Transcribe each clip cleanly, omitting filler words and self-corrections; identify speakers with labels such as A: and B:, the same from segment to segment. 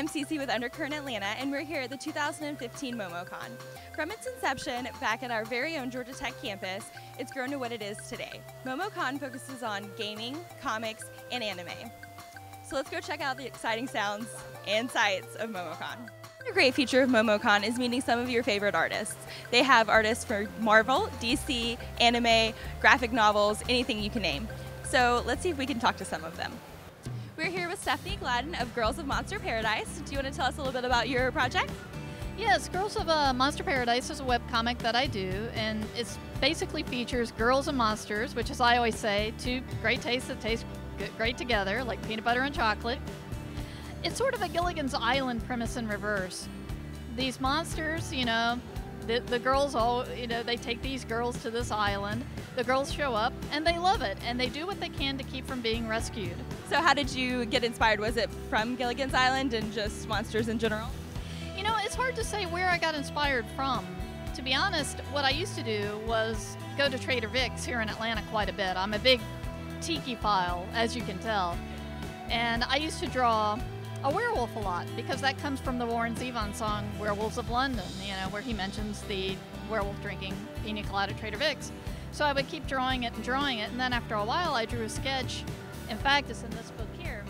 A: I'm Cece with UnderCurrent Atlanta, and we're here at the 2015 Momo Con. From its inception back at our very own Georgia Tech campus, it's grown to what it is today. Momo Con focuses on gaming, comics, and anime. So let's go check out the exciting sounds and sights of Momo Con. A great feature of Momo Con is meeting some of your favorite artists. They have artists for Marvel, DC, anime, graphic novels, anything you can name. So let's see if we can talk to some of them. We're here with Stephanie Gladden of Girls of Monster Paradise. Do you want to tell us a little bit about your project?
B: Yes, Girls of Monster Paradise is a webcomic that I do, and it basically features girls and monsters, which, as I always say, two great tastes that taste great together, like peanut butter and chocolate. It's sort of a Gilligan's Island premise in reverse. These monsters, you know, the girls all, you know, they take these girls to this island. The girls show up and they love it, and they do what they can to keep from being rescued.
A: So how did you get inspired? Was it from Gilligan's Island and just monsters in general?
B: You know, it's hard to say where I got inspired from. To be honest, what I used to do was go to Trader Vic's here in Atlanta quite a bit. I'm a big tiki-phile, as you can tell. And I used to draw a werewolf a lot, because that comes from the Warren Zevon song Werewolves of London, you know, where he mentions the werewolf drinking pina colada at Trader Vic's. So I would keep drawing it, and then after a while I drew a sketch. In fact, it's in this book here,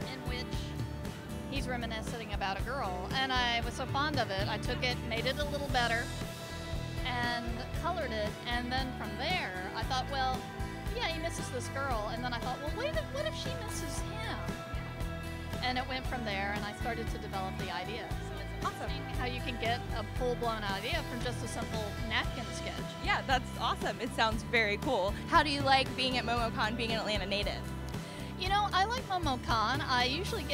B: in which he's reminiscing about a girl, and I was so fond of it, I took it, made it a little better, and colored it, and then from there I thought, well, yeah, he misses this girl, and then I thought, well, wait, what if she misses him? And it went from there, and I started to develop the idea. So it's awesome how you can get a full-blown idea from just a simple napkin sketch.
A: Yeah, that's awesome. It sounds very cool. How do you like being at Momo Con, being an Atlanta native?
B: You know, I like Momo Con. I usually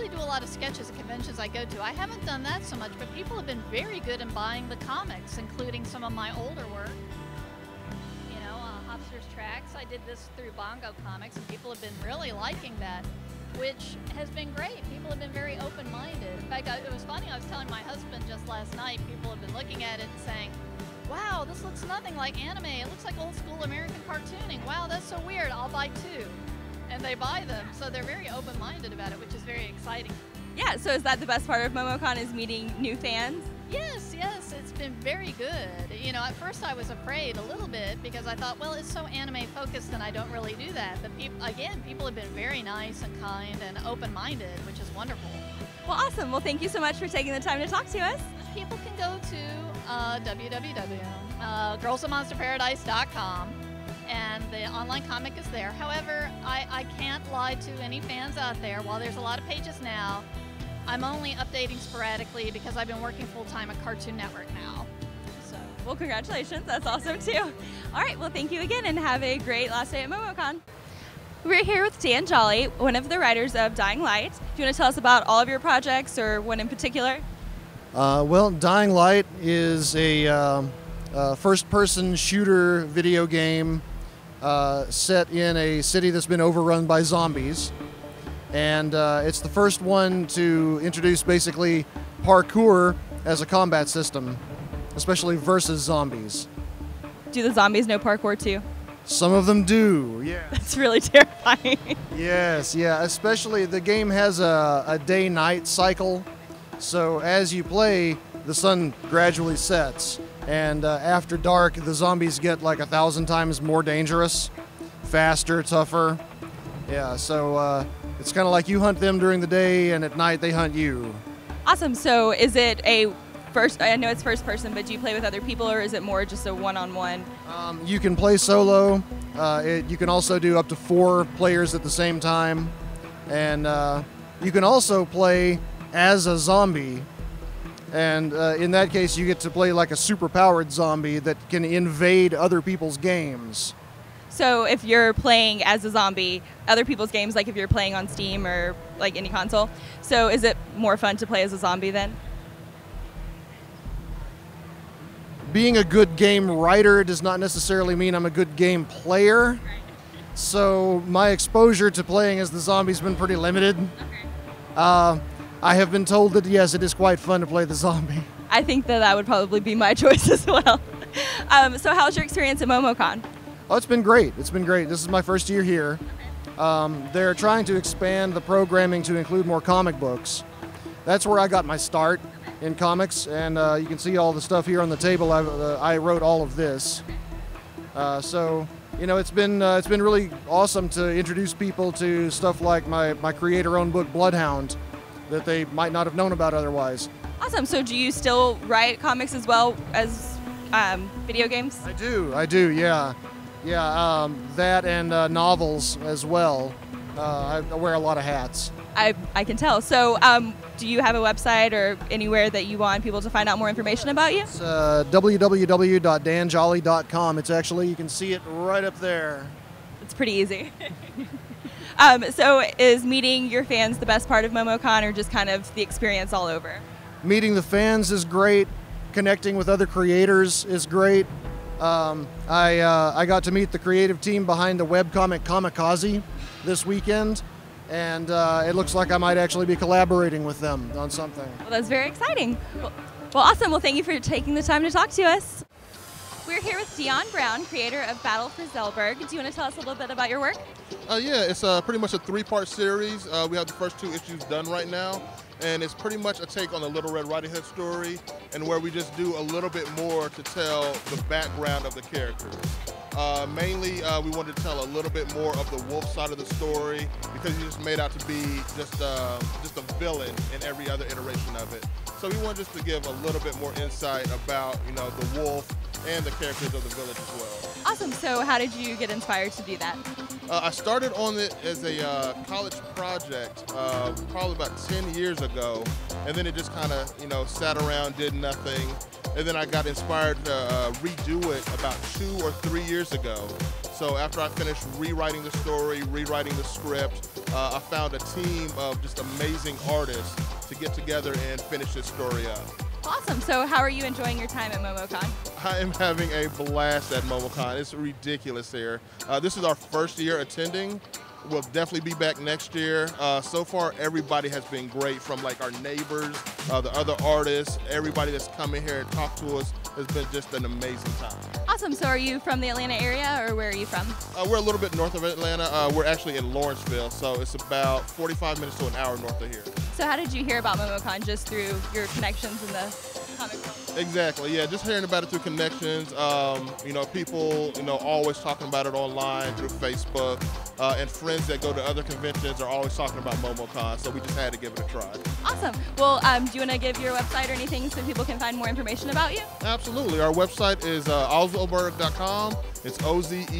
B: do a lot of sketches at conventions I go to. I haven't done that so much, but people have been very good in buying the comics, including some of my older work. You know, Hopster's Tracks. I did this through Bongo Comics, and people have been really liking that, which has been great. People have been very open-minded. In fact, it was funny, I was telling my husband just last night, people have been looking at it and saying, wow, this looks nothing like anime. It looks like old-school American cartooning. Wow, that's so weird. I'll buy two. And they buy them. So they're very open-minded about it, which is very exciting.
A: Yeah, so is that the best part of Momo Con, is meeting new fans?
B: Yes, it's been very good. You know, at first I was afraid a little bit because I thought, well, it's so anime focused and I don't really do that. But people have been very nice and kind and open-minded, which is wonderful.
A: Well, awesome. Well, thank you so much for taking the time to talk to us.
B: People can go to www.girlsofmonsterparadise.com, and the online comic is there. However, I can't lie to any fans out there. While there's a lot of pages now, I'm only updating sporadically because I've been working full-time at Cartoon Network now. So,
A: well, congratulations. That's awesome, too. All right. Well, thank you again, and have a great last day at MomoCon. We're here with Dan Jolly, one of the writers of Dying Light. Do you want to tell us about all of your projects, or one in particular?
C: Well, Dying Light is a first-person shooter video game set in a city that's been overrun by zombies. And it's the first one to introduce basically parkour as a combat system, especially versus zombies.
A: Do the zombies know parkour too?
C: Some of them do, yeah.
A: That's really terrifying.
C: Yes, yeah, especially the game has a day-night cycle. So as you play, the sun gradually sets. And after dark, the zombies get like 1,000 times more dangerous, faster, tougher. Yeah, so it's kind of like you hunt them during the day, and at night they hunt you.
A: Awesome. So is it I know it's first person, but do you play with other people, or is it more just a one-on-one?
C: You can play solo. You can also do up to 4 players at the same time. And you can also play as a zombie. And in that case, you get to play like a super-powered zombie that can invade other people's games.
A: So if you're playing as a zombie, other people's games, like if you're playing on Steam or like any console, so is it more fun to play as a zombie then?
C: Being a good game writer does not necessarily mean I'm a good game player.
A: Right.
C: So my exposure to playing as the zombie's been pretty limited.
A: Okay.
C: I have been told that, yes, it is quite fun to play the zombie.
A: I think that would probably be my choice as well. So how's your experience at MomoCon?
C: Oh, it's been great. It's been great. This is my first year here. They're trying to expand the programming to include more comic books. That's where I got my start in comics, and you can see all the stuff here on the table. I wrote all of this. So, you know, it's been really awesome to introduce people to stuff like my creator-owned book, Bloodhound, that they might not have known about otherwise.
A: Awesome. So do you still write comics as well as video games?
C: I do, yeah. Yeah, that and novels as well. I wear a lot of hats.
A: I can tell. So do you have a website or anywhere that you want people to find out more information about you?
C: It's www.danjolly.com. It's actually, you can see it right up there.
A: It's pretty easy. So is meeting your fans the best part of Momo Con, or just kind of the experience all over?
C: Meeting the fans is great. Connecting with other creators is great. I got to meet the creative team behind the webcomic Kamikaze this weekend, and it looks like I might actually be collaborating with them on something.
A: Well, that's very exciting. Well, awesome. Well, thank you for taking the time to talk to us. We're here with Dion Brown, creator of Battle for Zellberg. Do you want to tell us a little bit about your work?
D: Yeah, it's pretty much a 3-part series. We have the first 2 issues done right now, and it's pretty much a take on the Little Red Riding Hood story, and where we just do a little bit more to tell the background of the characters. Mainly, we wanted to tell a little bit more of the wolf side of the story, because he just made out to be just a villain in every other iteration of it. So we wanted just to give a little bit more insight about, you know, the wolf and the characters of the village as well.
A: Awesome. So how did you get inspired to do that?
D: I started on it as a college project probably about 10 years ago, and then it just kind of, you know, sat around, did nothing, and then I got inspired to redo it about 2 or 3 years ago. So after I finished rewriting the story, rewriting the script, I found a team of just amazing artists to get together and finish this story up.
A: Awesome. So how are you enjoying your time at Momo Con?
D: I am having a blast at Momo Con. It's ridiculous here. This is our first year attending. We'll definitely be back next year. So far, everybody has been great, from like our neighbors, the other artists, everybody that's come in here and talked to us has been just an amazing time.
A: Awesome. So are you from the Atlanta area, or where are you from?
D: We're a little bit north of Atlanta. We're actually in Lawrenceville, so it's about 45 minutes to an hour north of here.
A: So how did you hear about Momo Con? Just through your connections in the comic world?
D: Exactly, yeah, just hearing about it through connections. You know, people, you know, always talking about it online through Facebook, and friends that go to other conventions are always talking about Momo Con, so we just had to give it a try.
A: Awesome. Well, do you want to give your website or anything so people can find more information about you?
D: Absolutely. Our website is ozellberg.com. It's OZELLBERG.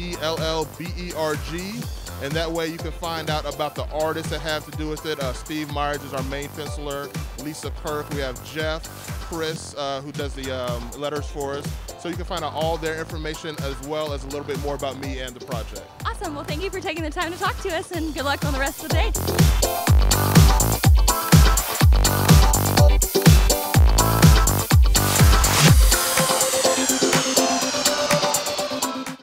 D: And that way you can find out about the artists that have to do with it. Steve Myers is our main penciler, Lisa Kirk, we have Jeff, Chris, who does the letters for us. So you can find out all their information, as well as a little bit more about me and the project.
A: Awesome. Well, thank you for taking the time to talk to us, and good luck on the rest of the day.